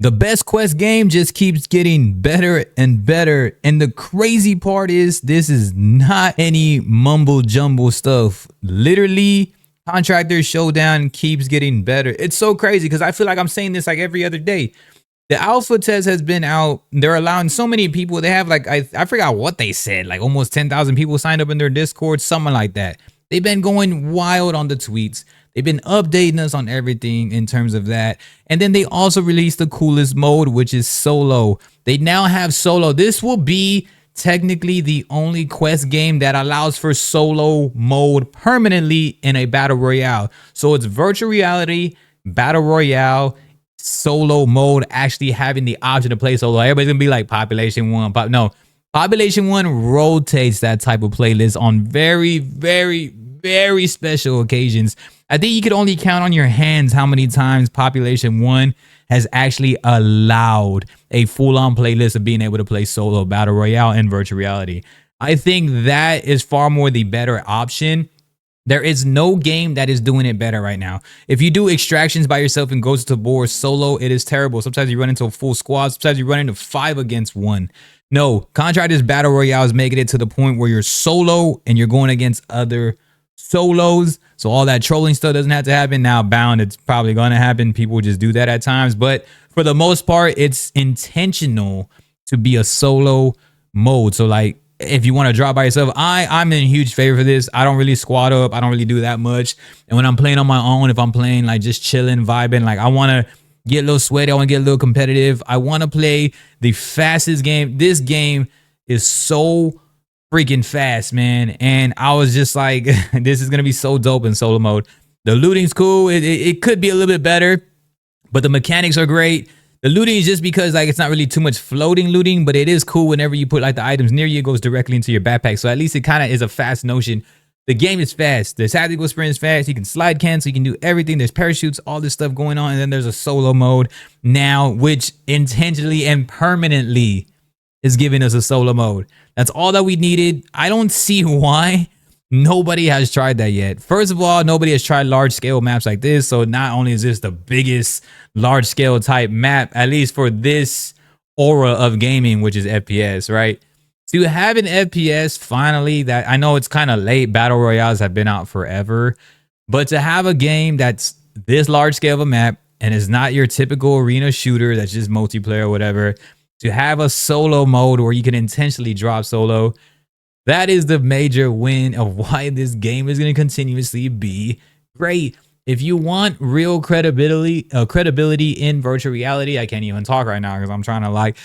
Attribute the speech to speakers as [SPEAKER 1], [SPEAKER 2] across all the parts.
[SPEAKER 1] The best quest game just keeps getting better and better. And the crazy part is this is not any mumble jumble stuff. Literally, Contractors Showdown keeps getting better. It's so crazy because I feel like I'm saying this like every other day. The alpha test has been out. They're allowing so many people. They have like, I forgot what they said, like almost 10,000 people signed up in their Discord, something like that. They've been going wild on the tweets. They've been updating us on everything in terms of that. And then they also released the coolest mode, which is solo. They now have solo. This will be technically the only quest game that allows for solo mode permanently in a battle royale. So it's virtual reality, battle royale, solo mode, actually having the option to play solo. Everybody's gonna be like population one. No, population one rotates that type of playlist on very, very, very special occasions. I think you could only count on your hands how many times population one has actually allowed a full-on playlist of being able to play solo battle royale and virtual reality. I think that is far more the better option. There is no game that is doing it better right now. If you do extractions by yourself and goes to board solo, it is terrible. Sometimes you run into a full squad. Sometimes you run into 5 against 1. No, Contractors Battle Royale is making it to the point where you're solo and you're going against other solos. So all that trolling stuff doesn't have to happen. Now, bound, it's probably going to happen. People just do that at times. But for the most part, it's intentional to be a solo mode. So like, if you want to drop by yourself, I'm in huge favor for this. I don't really squad up. I don't really do that much. And when I'm playing on my own, if I'm playing like just chilling, vibing, like I want to get a little sweaty, I want to get a little competitive, I want to play the fastest game. This game is so freaking fast, man. And I was just like, this is going to be so dope in solo mode. The looting's cool. It could be a little bit better, but the mechanics are great. The looting is just because like it's not really too much floating looting, but it is cool whenever you put like the items near you, it goes directly into your backpack. So at least it kind of is a fast notion. The game is fast. The tactical sprint is fast. You can slide cancel. You can do everything. There's parachutes, all this stuff going on. And then there's a solo mode now, which intentionally and permanently is giving us a solo mode. That's all that we needed. I don't see why nobody has tried that yet. First of all, nobody has tried large scale maps like this. So not only is this the biggest large scale type map, at least for this aura of gaming, which is FPS, right? To have an FPS finally, that I know it's kind of late, battle royales have been out forever, but to have a game that's this large scale of a map and is not your typical arena shooter that's just multiplayer or whatever, to have a solo mode where you can intentionally drop solo, that is the major win of why this game is going to continuously be great. If you want real credibility in virtual reality, I can't even talk right now because I'm trying to like,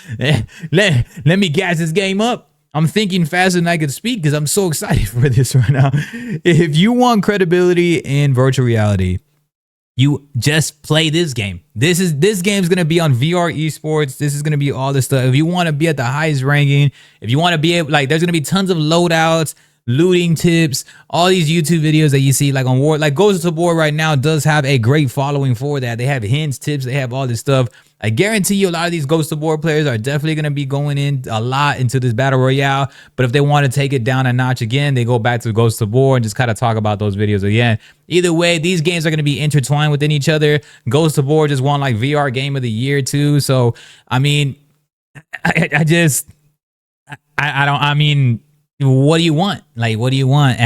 [SPEAKER 1] let me gas this game up. I'm thinking faster than I could speak because I'm so excited for this right now. If you want credibility in virtual reality, you just play this game. This game's gonna be on VR Esports. This is gonna be all this stuff. If you want to be at the highest ranking, if you want to be able, like, there's gonna be tons of loadouts, looting tips, all these YouTube videos that you see like on War, like Goes to Board right now does have a great following for that. They have hints, tips, they have all this stuff. I guarantee you a lot of these Ghost of War players are definitely going to be going in a lot into this battle royale. But if they want to take it down a notch again, they go back to Ghost of War and just kind of talk about those videos again. Either way, these games are going to be intertwined within each other. Ghost of War just won like VR Game of the Year too. So, I mean, I mean, what do you want? Like, what do you want?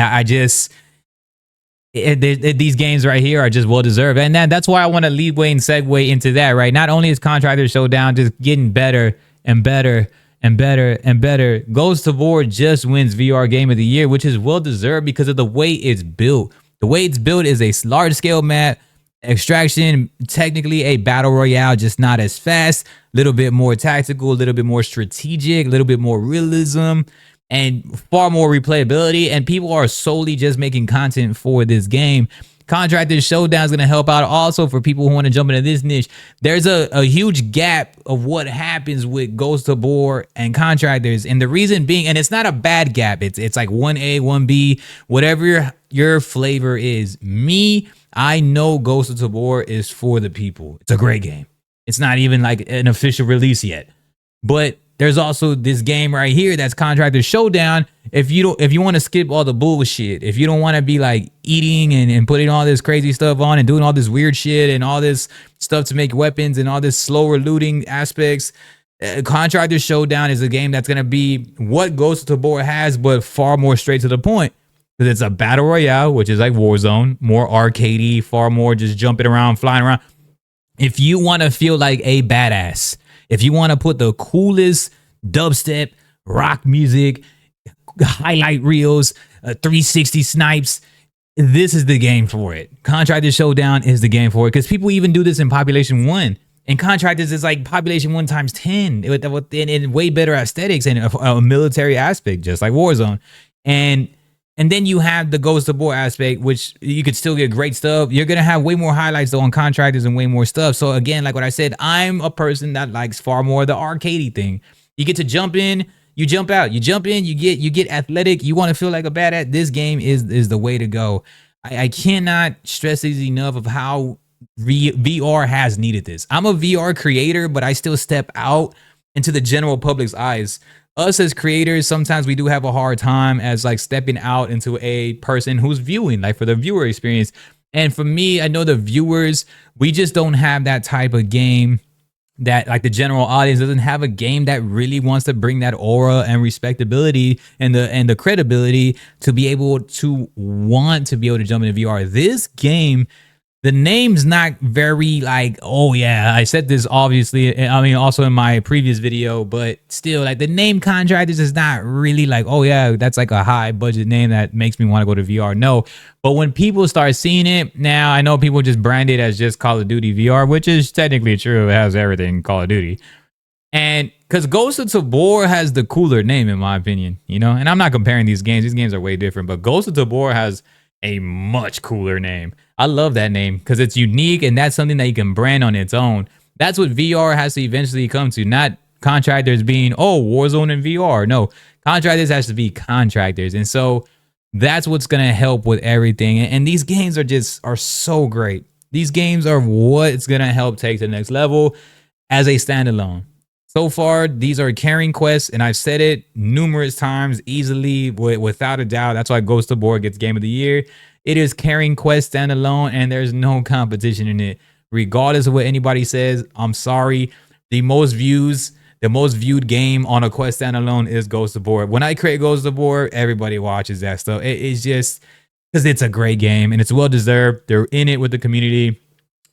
[SPEAKER 1] These games right here are just well deserved, and that's why I want to leadway and segue into that. Right, not only is Contractors Showdown just getting better and better and better and better, Goes to Board just wins VR Game of the Year, which is well deserved because of the way it's built. The way it's built is a large scale map, extraction, technically a battle royale, just not as fast, a little bit more tactical, a little bit more strategic, a little bit more realism, and far more replayability. And people are solely just making content for this game. Contractors Showdown is going to help out also for people who want to jump into this niche. There's a huge gap of what happens with Ghost of War and Contractors, and the reason being, and it's not a bad gap, it's like 1A, 1B, whatever your flavor is. Me, I know Ghost of War is for the people. It's a great game. It's not even like an official release yet, but there's also this game right here that's Contractors Showdown. If you want to skip all the bullshit, if you don't want to be like eating and putting all this crazy stuff on and doing all this weird shit and all this stuff to make weapons and all this slower looting aspects, Contractors Showdown is a game that's gonna be what Ghost of Tabor has, but far more straight to the point. Because it's a battle royale, which is like Warzone, more arcadey, far more just jumping around, flying around. If you want to feel like a badass, if you want to put the coolest dubstep, rock music, highlight reels, 360 snipes, this is the game for it. Contractors Showdown is the game for it, because people even do this in Population 1. And Contractors is like Population 1 times 10 and way better aesthetics and a military aspect, just like Warzone. And then you have the Ghost of War aspect, which you could still get great stuff. You're going to have way more highlights though on Contractors and way more stuff. So again, like what I said, I'm a person that likes far more the arcadey thing. You get to jump in, you jump out, you jump in, you get athletic. You want to feel like a badass. This game is the way to go. I cannot stress this enough of how VR has needed this. I'm a VR creator, but I still step out into the general public's eyes. Us as creators, sometimes we do have a hard time as like stepping out into a person who's viewing, like for the viewer experience. And for me, I know the viewers, we just don't have that type of game that like the general audience doesn't have a game that really wants to bring that aura and respectability and the credibility to be able to want to be able to jump into VR. This game, the name's not very like, oh yeah, I said this obviously, I mean also in my previous video, but still like the name Contractors is not really like, oh yeah, that's like a high budget name that makes me want to go to VR. No, but when people start seeing it, now I know people just brand it as just Call of Duty VR, which is technically true. It has everything Call of Duty. And because Ghost of Tabor has the cooler name in my opinion, you know, and I'm not comparing these games are way different, but Ghost of Tabor has a much cooler name. I love that name because it's unique and that's something that you can brand on its own. That's what VR has to eventually come to, not Contractors being, oh, Warzone and VR. No, Contractors has to be Contractors. And so that's what's going to help with everything. And these games are so great. These games are what's going to help take to the next level as a standalone. So far, these are carrying quests, and I've said it numerous times, easily, without a doubt. That's why Ghost of War gets Game of the Year. It is carrying quest standalone, and there's no competition in it. Regardless of what anybody says, I'm sorry. The most viewed game on a quest standalone is Ghost of War. When I create Ghost of War, everybody watches that stuff. It's just because it's a great game, and it's well deserved. They're in it with the community.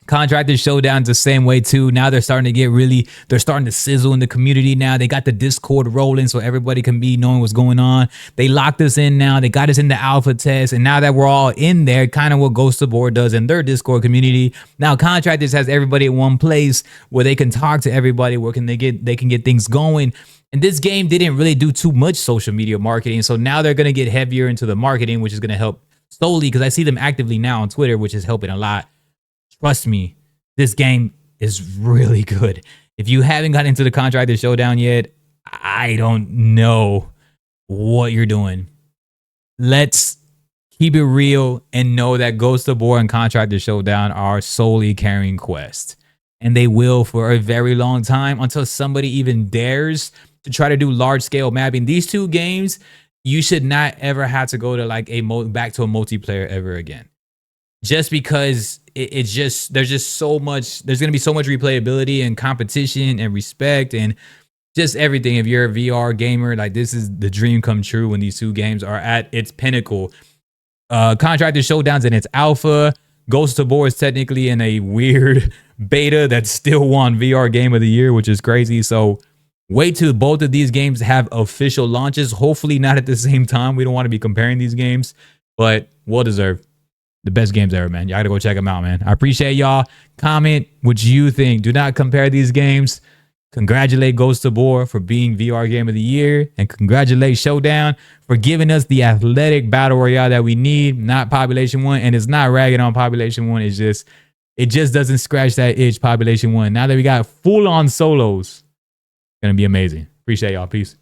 [SPEAKER 1] Contractors Showdown's the same way too. Now they're starting to sizzle in the community now. They got the Discord rolling so everybody can be knowing what's going on. They locked us in now. They got us in the alpha test. And now that we're all in there, kind of what Ghost of War does in their Discord community. Now Contractors has everybody at one place where they can talk to everybody, where they can get things going. And this game didn't really do too much social media marketing. So now they're going to get heavier into the marketing, which is going to help solely because I see them actively now on Twitter, which is helping a lot. Trust me, this game is really good. If you haven't gotten into the Contractors Showdown yet, I don't know what you're doing. Let's keep it real and know that Ghost of War and Contractors Showdown are solely carrying quests. And they will for a very long time until somebody even dares to try to do large-scale mapping. These two games, you should not ever have to go to like back to a multiplayer ever again. Just because there's just so much, there's going to be so much replayability and competition and respect and just everything. If you're a VR gamer, like this is the dream come true when these two games are at its pinnacle. Contractors Showdown's in its alpha. Ghost of War is technically in a weird beta that still won VR Game of the Year, which is crazy. So wait till both of these games have official launches. Hopefully not at the same time. We don't want to be comparing these games, but well deserved. The best games ever, man. Y'all gotta go check them out, man. I appreciate y'all. Comment what you think. Do not compare these games. Congratulate Ghost of War for being VR Game of the Year. And congratulate Showdown for giving us the athletic battle royale that we need, not Population 1. And it's not ragging on Population 1. It just doesn't scratch that itch, Population 1. Now that we got full-on solos, it's gonna be amazing. Appreciate y'all. Peace.